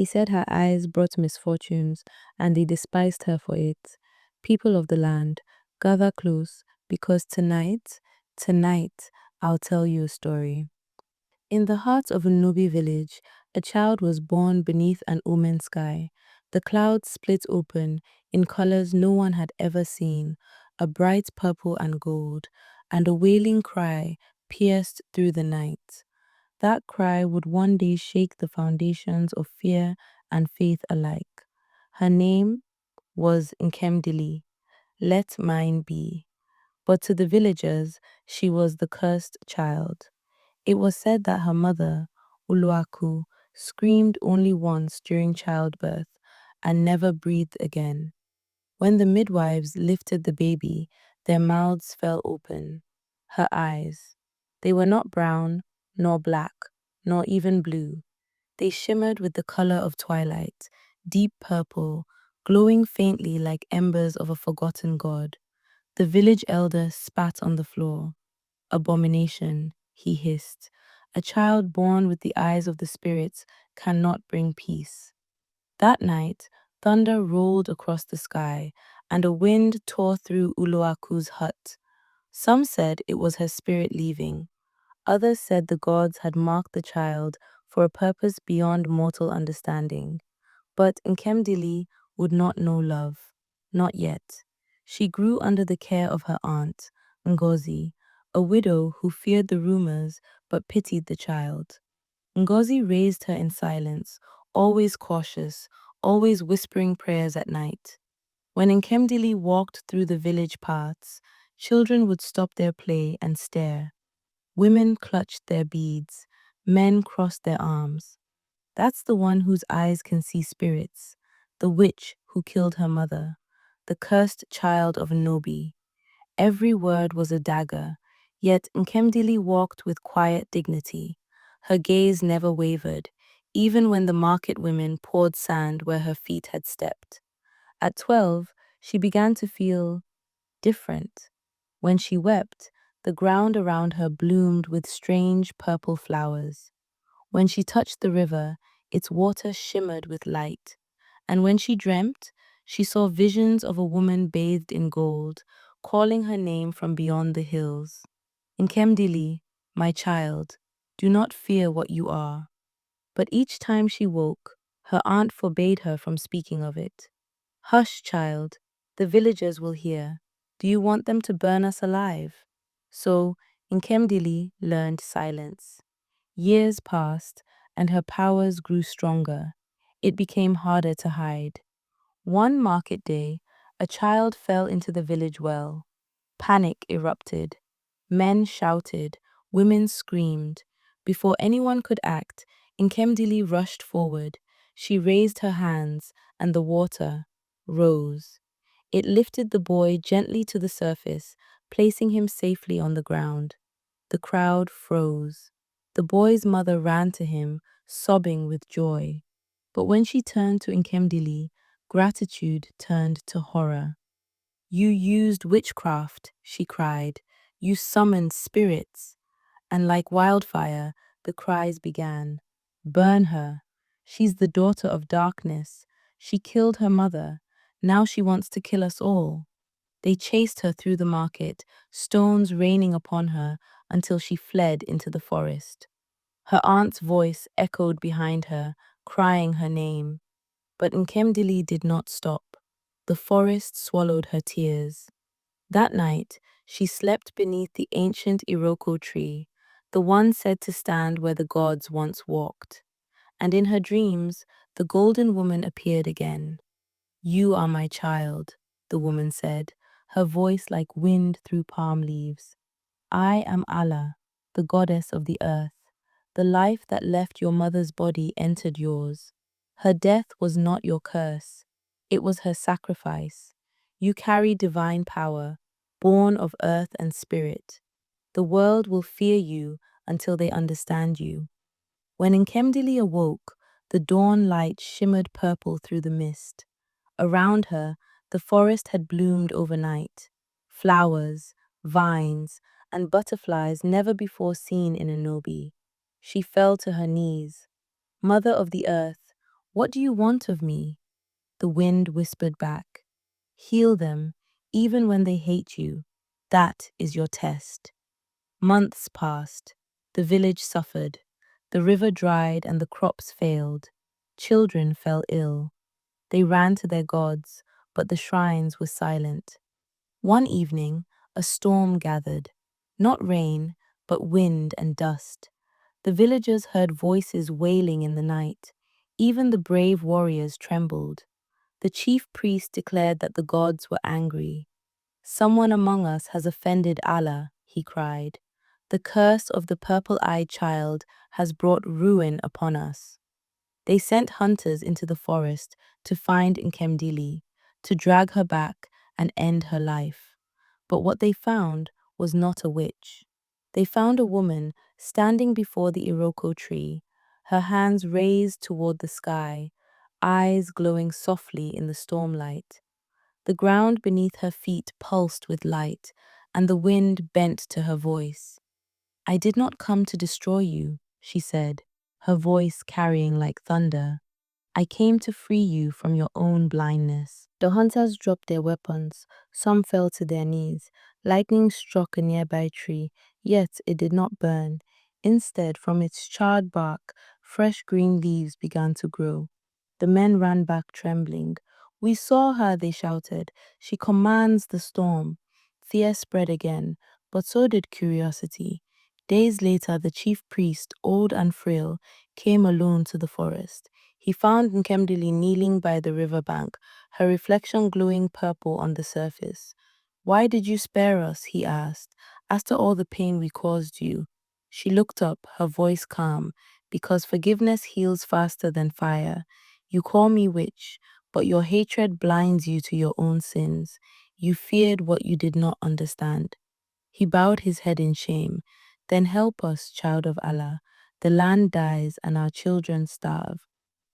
He said her eyes brought misfortunes, and they despised her for it. People of the land, gather close, because tonight, I'll tell you a story. In the heart of a Nubi village, a child was born beneath an omen sky. The clouds split open in colors no one had ever seen, a bright purple and gold, and a wailing cry pierced through the night. That cry would one day shake the foundations of fear and faith alike. Her name was Nkemdili, let mine be. But to the villagers, she was the cursed child. It was said that her mother, Uluaku, screamed only once during childbirth and never breathed again. When the midwives lifted the baby, their mouths fell open. Her eyes. They were not brown, nor black, nor even blue. They shimmered with the color of twilight, deep purple, glowing faintly like embers of a forgotten god. The village elder spat on the floor. Abomination, he hissed. A child born with the eyes of the spirits cannot bring peace. That night, thunder rolled across the sky, and a wind tore through Uluaku's hut. Some said it was her spirit leaving. Others said the gods had marked the child for a purpose beyond mortal understanding. But Nkemdili would not know love, not yet. She grew under the care of her aunt, Ngozi, a widow who feared the rumors but pitied the child. Ngozi raised her in silence, always cautious, always whispering prayers at night. When Nkemdili walked through the village paths, children would stop their play and stare. Women clutched their beads, men crossed their arms. That's the one whose eyes can see spirits, the witch who killed her mother, the cursed child of Nobi. Every word was a dagger, yet Nkemdili walked with quiet dignity. Her gaze never wavered, even when the market women poured sand where her feet had stepped. At 12, she began to feel different. When she wept, the ground around her bloomed with strange purple flowers. When she touched the river, its water shimmered with light. And when she dreamt, she saw visions of a woman bathed in gold, calling her name from beyond the hills. Nkemdili, my child, do not fear what you are. But each time she woke, her aunt forbade her from speaking of it. Hush, child, the villagers will hear. Do you want them to burn us alive? So Nkemdili learned silence. Years passed, and her powers grew stronger. It became harder to hide. One market day, a child fell into the village well. Panic erupted. Men shouted, women screamed. Before anyone could act, Nkemdili rushed forward. She raised her hands, and the water rose. It lifted the boy gently to the surface, placing him safely on the ground. The crowd froze. The boy's mother ran to him, sobbing with joy. But when she turned to Nkemdili, gratitude turned to horror. You used witchcraft, she cried. You summoned spirits. And like wildfire, the cries began. Burn her. She's the daughter of darkness. She killed her mother. Now she wants to kill us all. They chased her through the market, stones raining upon her until she fled into the forest. Her aunt's voice echoed behind her, crying her name. But Nkemdili did not stop. The forest swallowed her tears. That night, she slept beneath the ancient Iroko tree, the one said to stand where the gods once walked. And in her dreams, the golden woman appeared again. You are my child, the woman said, her voice like wind through palm leaves. I am Allah, the goddess of the earth. The life that left your mother's body entered yours. Her death was not your curse, it was her sacrifice. You carry divine power, born of earth and spirit. The world will fear you until they understand you. When Nkemdili awoke, the dawn light shimmered purple through the mist. Around her, the forest had bloomed overnight. Flowers, vines, and butterflies never before seen in Anobi. She fell to her knees. Mother of the earth, What do you want of me? The wind whispered back. Heal them, even when they hate you. That is your test. Months passed. The village suffered. The river dried and the crops failed. Children fell ill. They ran to their gods, but the shrines were silent. One evening, a storm gathered. Not rain, but wind and dust. The villagers heard voices wailing in the night. Even the brave warriors trembled. The chief priest declared that the gods were angry. Someone among us has offended Allah, he cried. The curse of the purple-eyed child has brought ruin upon us. They sent hunters into the forest to find Nkemdili, to drag her back and end her life. But what they found was not a witch. They found a woman standing before the Iroko tree, her hands raised toward the sky, eyes glowing softly in the stormlight. The ground beneath her feet pulsed with light, and the wind bent to her voice. I did not come to destroy you, she said, her voice carrying like thunder. I came to free you from your own blindness. The hunters dropped their weapons. Some fell to their knees. Lightning struck a nearby tree, yet it did not burn. Instead, from its charred bark, fresh green leaves began to grow. The men ran back trembling. We saw her, they shouted. She commands the storm. Fear spread again, but so did curiosity. Days later, the chief priest, old and frail, came alone to the forest. He found Nkemdilim kneeling by the riverbank, her reflection glowing purple on the surface. Why did you spare us? He asked. After all the pain we caused you. She looked up, her voice calm, because forgiveness heals faster than fire. You call me witch, but your hatred blinds you to your own sins. You feared what you did not understand. He bowed his head in shame. Then help us, child of Allah. The land dies and our children starve.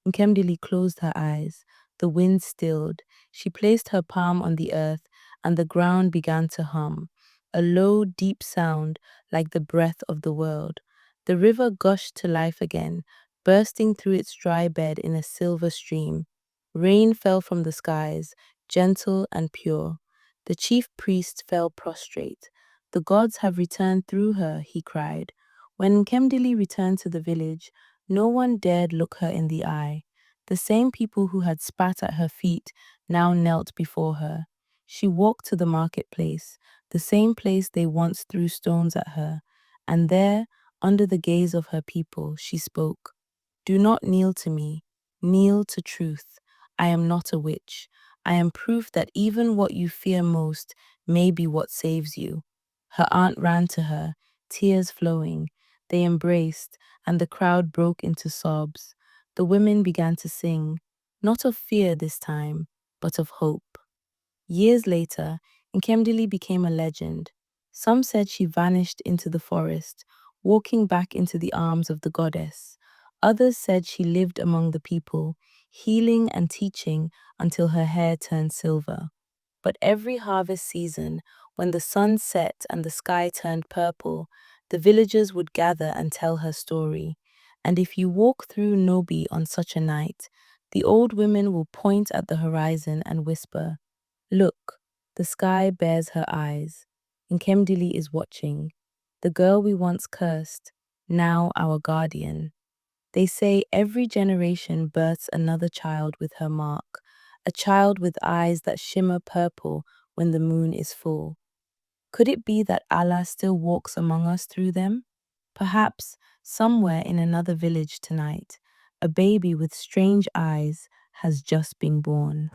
Nkemdili closed her eyes. The wind stilled. She placed her palm on the earth, and the ground began to hum, a low, deep sound like the breath of the world. The river gushed to life again, bursting through its dry bed in a silver stream. Rain fell from the skies, gentle and pure. The chief priest fell prostrate. The gods have returned through her, he cried. When Nkemdili returned to the village, no one dared look her in the eye. The same people who had spat at her feet now knelt before her. She walked to the marketplace, the same place they once threw stones at her, and there, under the gaze of her people, she spoke. Do not kneel to me, kneel to truth. I am not a witch. I am proof that even what you fear most may be what saves you. Her aunt ran to her, tears flowing. They embraced, and the crowd broke into sobs. The women began to sing, not of fear this time, but of hope. Years later, Nkemdili became a legend. Some said she vanished into the forest, walking back into the arms of the goddess. Others said she lived among the people, healing and teaching until her hair turned silver. But every harvest season, when the sun set and the sky turned purple, the villagers would gather and tell her story. And if you walk through Nobi on such a night, the old women will point at the horizon and whisper, Look, the sky bears her eyes. Nkemdili is watching. The girl we once cursed, now our guardian. They say every generation births another child with her mark, a child with eyes that shimmer purple when the moon is full. Could it be that Allah still walks among us through them? Perhaps, somewhere in another village tonight, a baby with strange eyes has just been born.